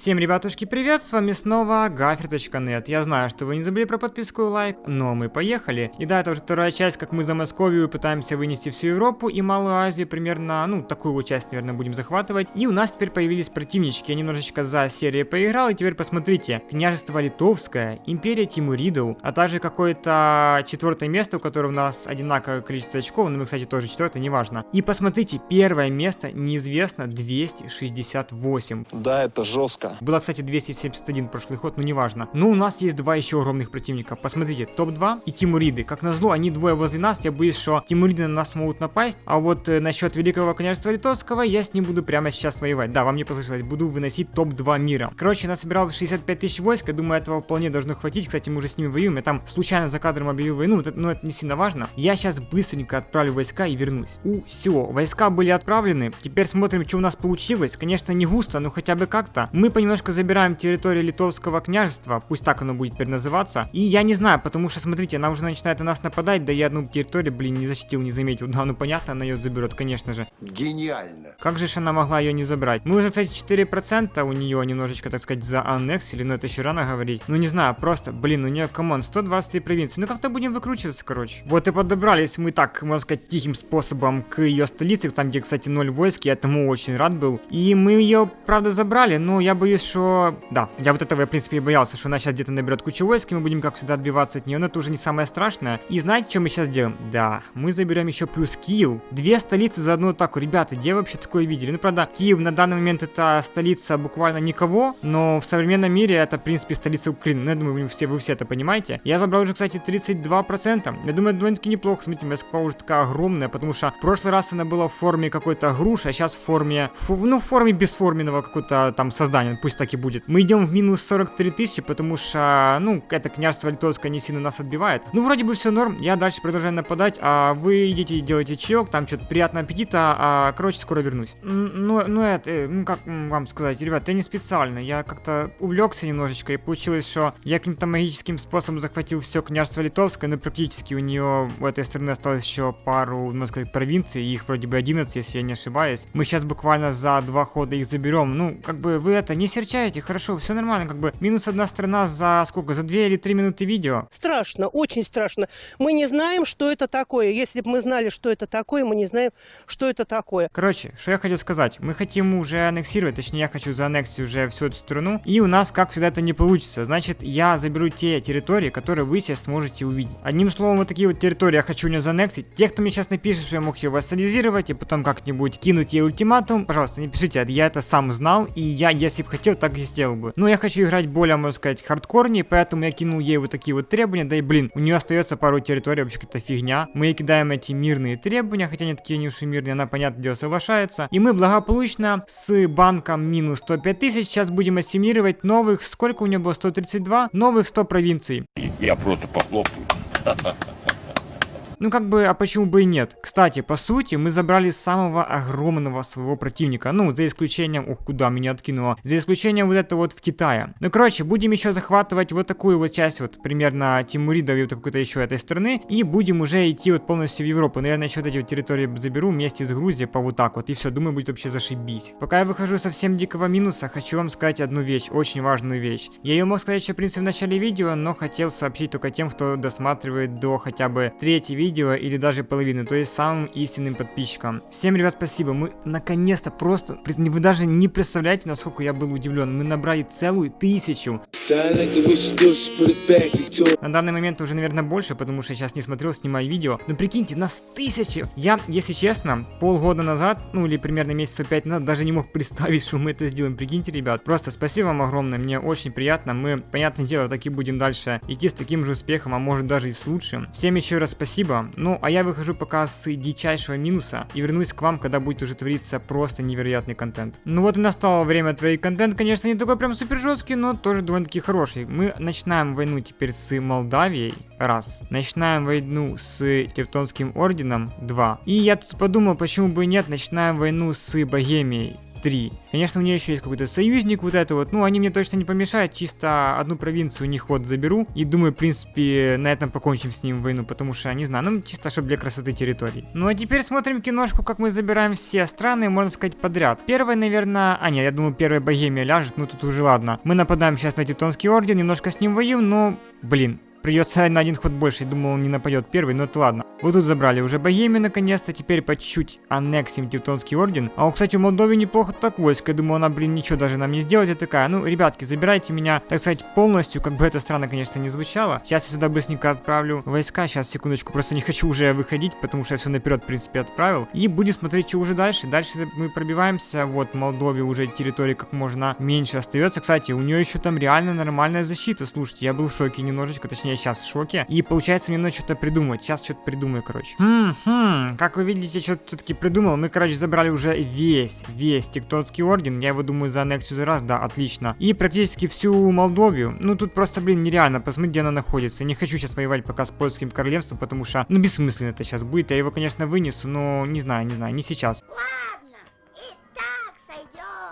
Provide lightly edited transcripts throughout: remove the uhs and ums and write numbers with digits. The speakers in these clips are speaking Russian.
Всем, ребятушки, привет, с вами снова Гафер.нет. Я знаю, что вы не забыли про подписку и лайк, но мы поехали. И да, это уже вторая часть, как мы за Московию пытаемся вынести всю Европу и Малую Азию, примерно, ну, такую вот часть, наверное, будем захватывать. И у нас теперь появились противнички, я немножечко за серией поиграл, и теперь посмотрите. Княжество Литовское, Империя Тимуридов, а также какое-то четвертое место, у которого у нас одинаковое количество очков, но мы, кстати, тоже четвертое, неважно. И посмотрите, первое место неизвестно 268. Да, это жестко. Было, кстати, 271 прошлый ход, но неважно. Но у нас есть два еще огромных противника. Посмотрите, топ-2 и Тимуриды. Как назло, они двое возле нас. Я боюсь, что Тимуриды на нас могут напасть. А вот насчет Великого княжества Литовского я с ним буду прямо сейчас воевать. Да, вам не послышалось. Буду выносить топ-2 мира. Короче, я насобирал 65 тысяч войск. Я думаю, этого вполне должно хватить. Кстати, мы уже с ними воюем. Я там случайно за кадром объявил войну. Но это не сильно важно. Я сейчас быстренько отправлю войска и вернусь. Все, войска были отправлены. Теперь смотрим, что у нас получилось. Конечно, не густо, но хотя бы как-то. Мы понемножку забираем территорию Литовского княжества, пусть так оно будет теперь называться. И я не знаю, потому что, смотрите, она уже начинает на нас нападать, да я одну территорию, блин, не защитил, не заметил. Да, ну понятно, она ее заберет, конечно же. Гениально. Как же она могла ее не забрать? Мы уже, кстати, 4% у нее немножечко, так сказать, зааннексили, но это еще рано говорить. Ну не знаю, просто, блин, у нее, камон, 123 провинции. Ну как-то будем выкручиваться, короче. Вот и подобрались мы так, можно сказать, тихим способом к ее столице, там, где, кстати, 0 войск, я этому очень рад был. И мы ее, правда, забрали, но я боюсь, что... Да, я вот этого, в принципе, и боялся, что она сейчас где-то наберет кучу войск, и мы будем, как всегда, отбиваться от нее, но это уже не самое страшное. И знаете, что мы сейчас делаем? Да, мы заберем еще плюс Киев. Две столицы за одну атаку. Ребята, где вообще такое видели? Ну, правда, Киев на данный момент это столица буквально никого, но в современном мире это, в принципе, столица Украины. Ну, я думаю, вы все это понимаете. Я забрал уже, кстати, 32%. Я думаю, это довольно-таки неплохо. Смотрите, Москва уже такая огромная, потому что в прошлый раз она была в форме какой-то груши, а сейчас в форме... в форме бесформенного какого-то там создания. Пусть так и будет. Мы идем в минус 43 тысячи, потому что, ну, это княжество Литовское не сильно нас отбивает. Ну, вроде бы все норм, я дальше продолжаю нападать, а вы идите и делайте чаек, там что-то приятного аппетита, короче, скоро вернусь. Как вам сказать, ребят, я не специально, я как-то увлекся немножечко, и получилось, что я каким-то магическим способом захватил все княжество Литовское, но практически у нее в этой стороне осталось еще пару, можно сказать, провинций, их вроде бы 11, если я не ошибаюсь. Мы сейчас буквально за 2 хода их заберем, ну, как бы вы это не серчаете, хорошо, все нормально, как бы минус одна страна за сколько, за 2 или 3 минуты видео. Страшно, очень страшно. Мы не знаем, что это такое. Если бы мы знали, что это такое, мы не знаем, что это такое. Короче, что я хотел сказать. Мы хотим уже аннексировать, точнее я хочу зааннексировать уже всю эту страну. И у нас, как всегда, это не получится. Значит, я заберу те территории, которые вы сейчас сможете увидеть. Одним словом, вот такие вот территории я хочу у нее зааннексить. Те, кто мне сейчас напишет, что я мог ее вассализировать и потом как-нибудь кинуть ей ультиматум, пожалуйста, не пишите, я это сам знал, и я, если бы хотел, так и сделал бы. Но я хочу играть более, можно сказать, хардкорнее, поэтому я кинул ей вот такие вот требования, да и блин, у нее остается пару территорий, вообще какая-то фигня. Мы ей кидаем эти мирные требования, хотя они такие не уж и мирные, она, понятное дело, соглашается. И мы благополучно с банком минус 105 тысяч сейчас будем ассимилировать новых, сколько у нее было, 132, новых 100 провинций. Я просто похлопаю. Ну как бы, а почему бы и нет? Кстати, по сути, мы забрали самого огромного своего противника. Ну, за исключением... Ух, куда меня откинуло. За исключением вот этого вот в Китае. Ну, короче, будем еще захватывать вот такую вот часть, вот примерно Тимуридов и вот какой-то еще этой страны. И будем уже идти вот полностью в Европу. Наверное, еще вот эти вот территории заберу вместе с Грузией по вот так вот. И все, думаю, будет вообще зашибись. Пока я выхожу совсем дикого минуса, хочу вам сказать одну вещь, очень важную вещь. Я ее мог сказать еще, в принципе, в начале видео, но хотел сообщить только тем, кто досматривает до хотя бы 3-й видео или даже половины, то есть самым истинным подписчикам. Всем, ребят, спасибо. Мы наконец-то просто, вы даже не представляете, насколько я был удивлен. Мы набрали целую 1000. На данный момент уже, наверное, больше, потому что я сейчас не смотрел, снимаю видео. Но прикиньте, нас 1000. Я, если честно, полгода назад, ну или примерно месяца 5 назад, даже не мог представить, что мы это сделаем. Прикиньте, ребят. Просто спасибо вам огромное, мне очень приятно. Мы, понятное дело, так и будем дальше идти с таким же успехом, а может даже и с лучшим. Всем еще раз спасибо. Ну, а я выхожу пока с дичайшего минуса и вернусь к вам, когда будет уже твориться просто невероятный контент. Ну вот и настало время творить контент, конечно, не такой прям супер жесткий, но тоже довольно-таки хороший. Мы начинаем войну теперь с Молдавией, раз. Начинаем войну с Тевтонским орденом, 2. И я тут подумал, почему бы и нет, начинаем войну с Богемией. 3. Конечно, у нее еще есть какой-то союзник вот это вот, ну, они мне точно не помешают, чисто одну провинцию у них вот заберу, и думаю, в принципе, на этом покончим с ним войну, потому что, не знаю, ну, чисто, чтобы для красоты территорий. Ну, а теперь смотрим киношку, как мы забираем все страны, можно сказать, подряд. Первая, наверное, нет, я думаю, первая Богемия ляжет, ну, тут уже ладно. Мы нападаем сейчас на Тевтонский орден, немножко с ним воюем, но, блин, придется на один ход больше, я думал, он не нападет первый, но это ладно. Вот тут забрали уже Богемию наконец-то, теперь по чуть-чуть аннексим Тевтонский орден. А, кстати, у Молдовии неплохо так войско, я думаю, она, блин, ничего даже нам не сделает. Я такая, ну, ребятки, забирайте меня, так сказать, полностью, как бы это странно, конечно, не звучало. Сейчас я сюда быстренько отправлю войска, сейчас, секундочку, просто не хочу уже выходить, потому что я все наперед, в принципе, отправил. И будем смотреть, что уже дальше. Дальше мы пробиваемся, вот, Молдове уже территории как можно меньше остается. Кстати, у нее еще там реально нормальная защита, слушайте, я был в шоке немножечко, точнее, сейчас в шоке. И получается мне надо что-то придумать. Сейчас что-то придумаю, короче. Как вы видите, что-то все-таки придумал. Мы, короче, забрали уже весь Тевтонский орден. Я его думаю за аннексию за раз, да, отлично. И практически всю Молдовию. Ну, тут просто, блин, нереально. Посмотри, где она находится. Я не хочу сейчас воевать пока с польским королевством, потому что, ну, бессмысленно это сейчас будет. Я его, конечно, вынесу, но не знаю, не сейчас.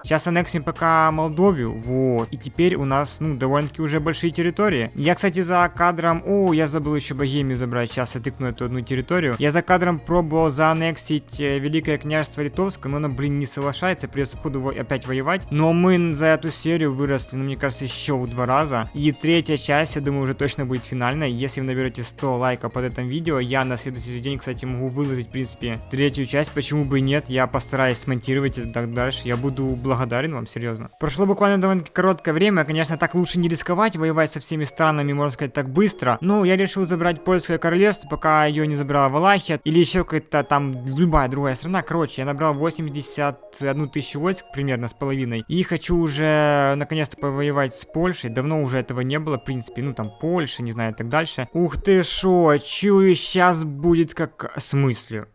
Сейчас аннексим пока Молдовию, вот, и теперь у нас, ну, довольно-таки уже большие территории. Я, кстати, за кадром, я забыл еще Богемию забрать, сейчас я тыкну эту одну территорию. Я за кадром пробовал зааннексить Великое княжество Литовское, но оно, блин, не соглашается, придется ходу опять воевать. Но мы за эту серию выросли, ну, мне кажется, еще в 2 раза. И третья часть, я думаю, уже точно будет финальной. Если вы наберете 100 лайков под этим видео, я на следующий день, кстати, могу выложить, в принципе, третью часть, почему бы и нет. Я постараюсь смонтировать это так дальше, я буду благодарен вам, серьезно. Прошло буквально довольно-таки короткое время, конечно, так лучше не рисковать, воевать со всеми странами, можно сказать, так быстро, но я решил забрать Польское королевство, пока ее не забрала Валахия, или еще какая-то там любая другая страна. Короче, я набрал 81 тысячу войск, примерно, с половиной, и хочу уже, наконец-то, повоевать с Польшей. Давно уже этого не было, в принципе, ну, там, Польша, не знаю, и так дальше. Ух ты шо, чую, сейчас будет как... В смысле?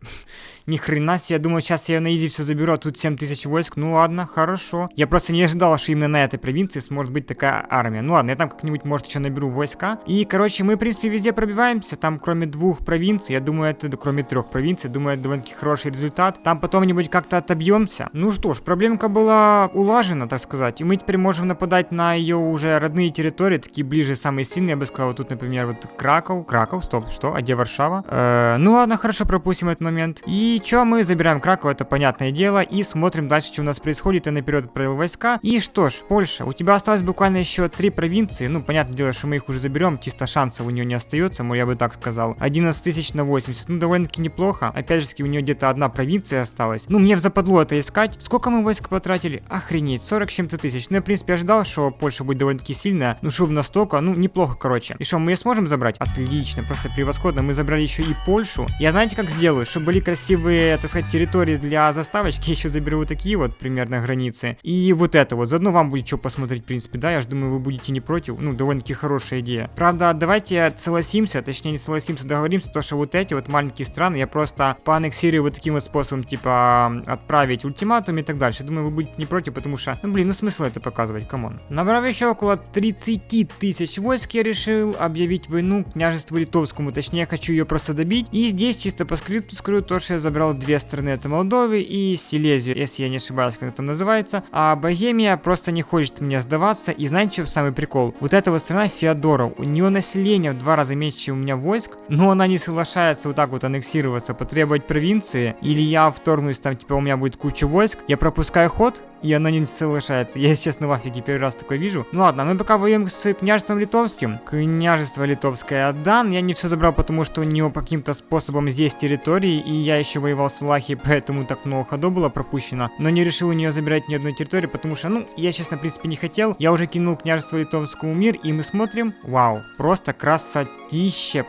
Ни хрена себе, я думаю, сейчас я на изи все заберу, а тут 7000 войск. Ну ладно, хорошо. Я просто не ожидал, что именно на этой провинции сможет быть такая армия. Ну ладно, я там как-нибудь, может, еще наберу войска. И, короче, мы, в принципе, везде пробиваемся. Там, кроме 2 провинций, я думаю, это, кроме 3 провинций, думаю, это довольно-таки хороший результат. Там потом-нибудь как-то отобьемся. Ну что ж, проблемка была улажена, так сказать. И мы теперь можем нападать на ее уже родные территории, такие ближе, самые сильные, я бы сказал. Вот тут, например, вот Краков, стоп, что? А где Варшава? Ну ладно, хорошо, пропустим этот момент. И чё, мы забираем Краков, это понятное дело, и смотрим дальше, что у нас происходит. Я наперед отправил войска. И что ж, Польша, у тебя осталось буквально еще 3 провинции. Ну, понятное дело, что мы их уже заберем, чисто шансов у нее не остается, я бы так сказал. 11 тысяч на 80, ну, довольно-таки неплохо. Опять же, у нее где-то 1 провинция осталась. Ну, мне в западло это искать. Сколько мы войск потратили? Охренеть, 40 с чем-то тысяч. Ну, я, в принципе, ожидал, что Польша будет довольно-таки сильная. Ну, шов настолько, ну, неплохо, короче. И что, мы ее сможем забрать? Отлично, просто превосходно. Мы забрали еще и Польшу. Я, знаете, как сделаю? Чтобы были красивые, так сказать, территории для заставочки, еще заберу вот такие вот примерно границы. И вот это вот. Заодно вам будет что посмотреть, в принципе, да? Я же думаю, вы будете не против. Ну, довольно-таки хорошая идея. Правда, давайте согласимся, точнее, не согласимся, договоримся, то, что вот эти вот маленькие страны я просто поаннексирую вот таким вот способом, типа, отправить ультиматум и так дальше. Думаю, вы будете не против, потому что, ну, блин, ну, смысл это показывать, камон. Набрав еще около 30 тысяч войск, я решил объявить войну княжеству Литовскому. Точнее, я хочу ее просто добить. И здесь чисто по скрипту скажу то, что я забрал 2 страны, это Молдовию и Силезию, если я не ошибаюсь, как это там называется. А Богемия просто не хочет мне сдаваться. И знаете, что самый прикол? Вот эта вот страна Феодоров, у нее население в 2 раза меньше, чем у меня войск, но она не соглашается вот так вот аннексироваться, потребовать провинции, или я вторгнусь, там, типа, у меня будет куча войск, я пропускаю ход, и она не соглашается. Я, если честно, в афиге первый раз такое вижу. Ну ладно, мы пока воюем с княжеством Литовским. Княжество Литовское отдан. Я не все забрал, потому что у него по каким-то способом здесь территории, и я еще воевал с Валахией, поэтому так много ходов было пропущено. Но не решил у нее забирать ни одной территории, потому что, ну, я, честно, в принципе, не хотел. Я уже кинул княжество Литовскому мир, и мы смотрим. Вау, просто красотище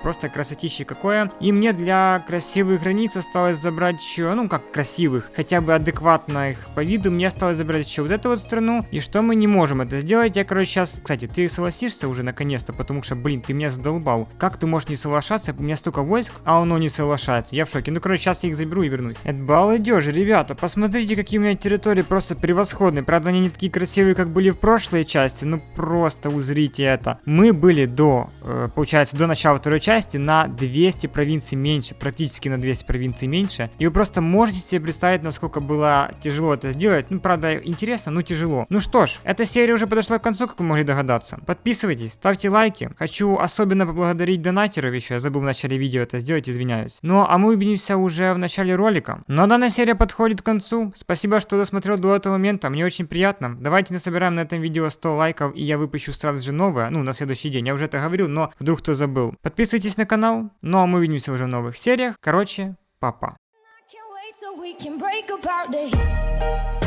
какое. И мне для красивых границ осталось забрать еще, ну, как красивых, хотя бы адекватно их по виду, мне осталось забрать еще вот эту вот страну. И что мы не можем это сделать? Я, короче, сейчас... Кстати, ты согласишься уже наконец-то, потому что, блин, ты меня задолбал. Как ты можешь не соглашаться? У меня столько войск, а оно не соглашается. Я в шоке. Ну, короче, сейчас я их заберу и вернусь. Это балдеж, ребята, посмотрите, какие у меня территории просто превосходные. Правда, они не такие красивые, как были в прошлой части, ну просто узрите это. Мы были получается, до начала второй части на 200 провинций меньше, практически на 200 провинций меньше. И вы просто можете себе представить, насколько было тяжело это сделать. Ну, правда, интересно, но тяжело. Ну что ж, эта серия уже подошла к концу, как вы могли догадаться. Подписывайтесь, ставьте лайки. Хочу особенно поблагодарить донатеров еще, я забыл в начале видео это сделать, извиняюсь. Ну, а мы увидимся уже в начале ролика. Но данная серия подходит к концу. Спасибо, что досмотрел до этого момента, мне очень приятно. Давайте насобираем на этом видео 100 лайков, и я выпущу сразу же новое, ну, на следующий день. Я уже это говорил, но вдруг кто забыл. Подписывайтесь на канал, ну а мы увидимся уже в новых сериях. Короче, папа. Can't wait so we can break apart.